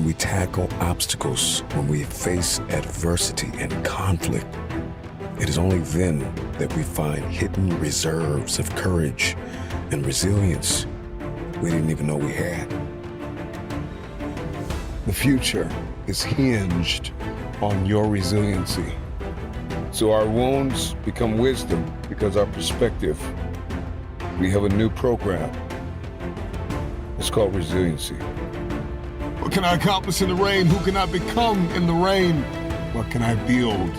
when we tackle obstacles, when we face adversity and conflict. It is only then that we find hidden reserves of courage and resilience we didn't even know we had. The future is hinged on your resiliency. So our wounds become wisdom because our perspective. We have a new program. It's called resiliency. What can I accomplish in the rain? Who can I become in the rain? What can I build?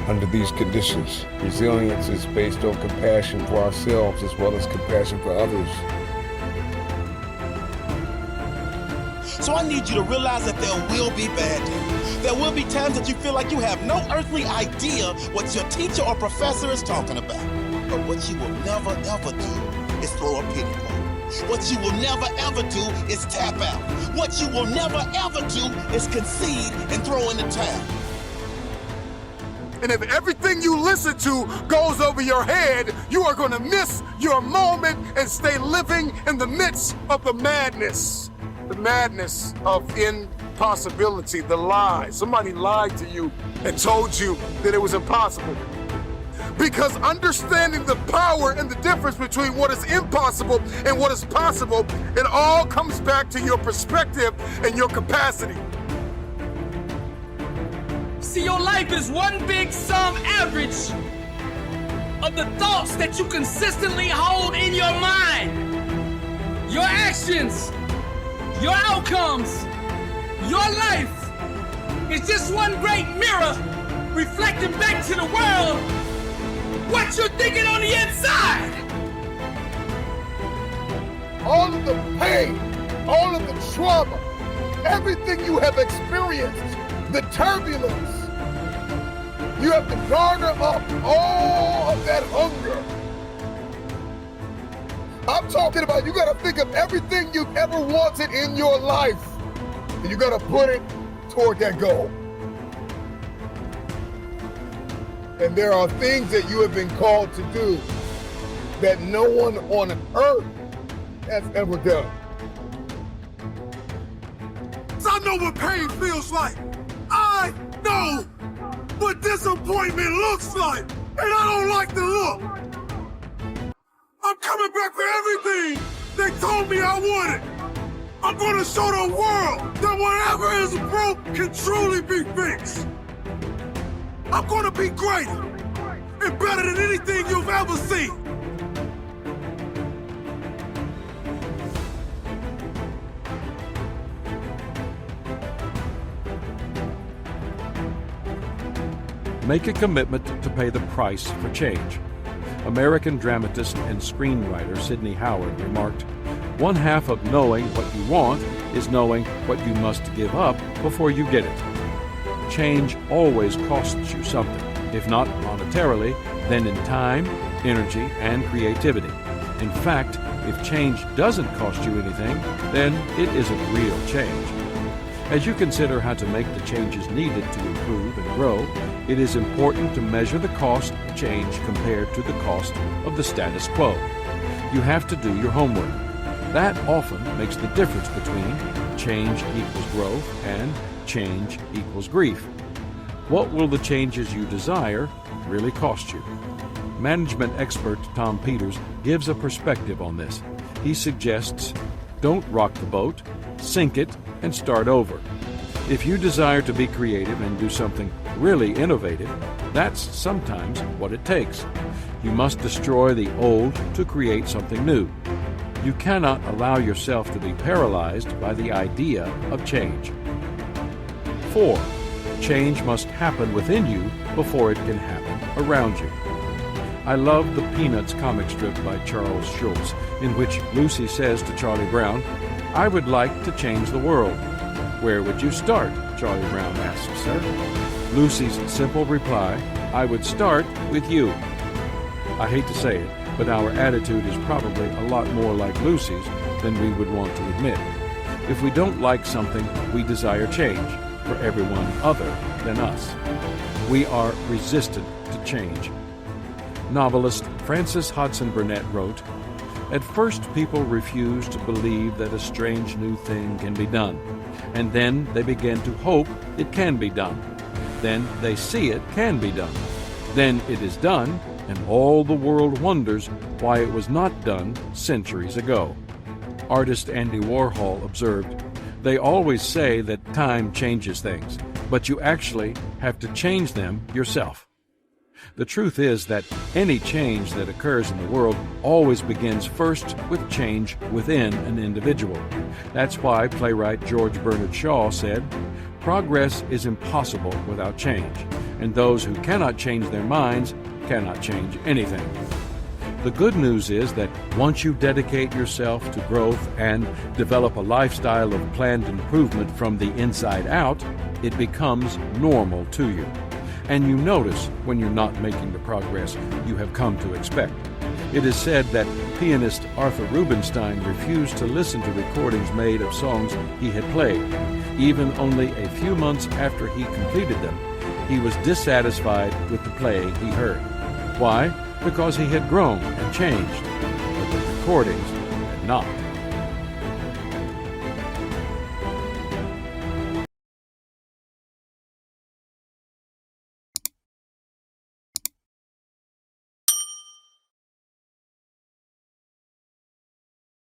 Under these conditions, resilience is based on compassion for ourselves as well as compassion for others. So I need you to realize that there will be bad days. There will be times that you feel like you have no earthly idea what your teacher or professor is talking about. But what you will never ever do is throw a pity party. What you will never ever do is tap out. What you will never ever do is concede and throw in the towel. And if everything you listen to goes over your head, you are going to miss your moment and stay living in the midst of the madness. The madness of impossibility, the lie. Somebody lied to you and told you that it was impossible. Because understanding the power and the difference between what is impossible and what is possible, it all comes back to your perspective and your capacity. See, your life is one big sum average of the thoughts that you consistently hold in your mind. Your actions, your outcomes, your life is just one great mirror reflecting back to the world what you're thinking on the inside. All of the pain, all of the trauma, everything you have experienced, the turbulence, you have to garner up all of that hunger. I'm talking about you gotta think of everything you've ever wanted in your life, and you gotta put it toward that goal. And there are things that you have been called to do that no one on earth has ever done. I know what pain feels like. I know what disappointment looks like, and I don't like the look. I'm coming back for everything they told me I wanted. I'm gonna show the world that whatever is broke can truly be fixed. I'm gonna be greater and better than anything you've ever seen. Make a commitment to pay the price for change. American dramatist and screenwriter Sidney Howard remarked, "One half of knowing what you want is knowing what you must give up before you get it." Change always costs you something, if not monetarily, then in time, energy, and creativity. In fact, if change doesn't cost you anything, then it isn't real change. As you consider how to make the changes needed to improve and grow, it is important to measure the cost of change compared to the cost of the status quo. You have to do your homework. That often makes the difference between change equals growth and change equals grief. What will the changes you desire really cost you? Management expert Tom Peters gives a perspective on this. He suggests, don't rock the boat, sink it, and start over. If you desire to be creative and do something really innovative, that's sometimes what it takes. You must destroy the old to create something new. You cannot allow yourself to be paralyzed by the idea of change. 4. Change must happen within you before it can happen around you. I love the Peanuts comic strip by Charles Schulz, in which Lucy says to Charlie Brown, "I would like to change the world." "Where would you start?" Charlie Brown asks her. Lucy's simple reply, "I would start with you." I hate to say it, but our attitude is probably a lot more like Lucy's than we would want to admit. If we don't like something, we desire change for everyone other than us. We are resistant to change. Novelist Frances Hodgson Burnett wrote, At first, people refuse to believe that a strange new thing can be done, and then they begin to hope it can be done. Then they see it can be done. Then it is done, and all the world wonders why it was not done centuries ago. Artist Andy Warhol observed, "They always say that time changes things, but you actually have to change them yourself." The truth is that any change that occurs in the world always begins first with change within an individual. That's why playwright George Bernard Shaw said, "Progress is impossible without change, and those who cannot change their minds cannot change anything." The good news is that once you dedicate yourself to growth and develop a lifestyle of planned improvement from the inside out, it becomes normal to you. And you notice when you're not making the progress you have come to expect. It is said that pianist Arthur Rubinstein refused to listen to recordings made of songs he had played. Even only a few months after he completed them, he was dissatisfied with the playing he heard. Why? Because he had grown and changed, but the recordings had not.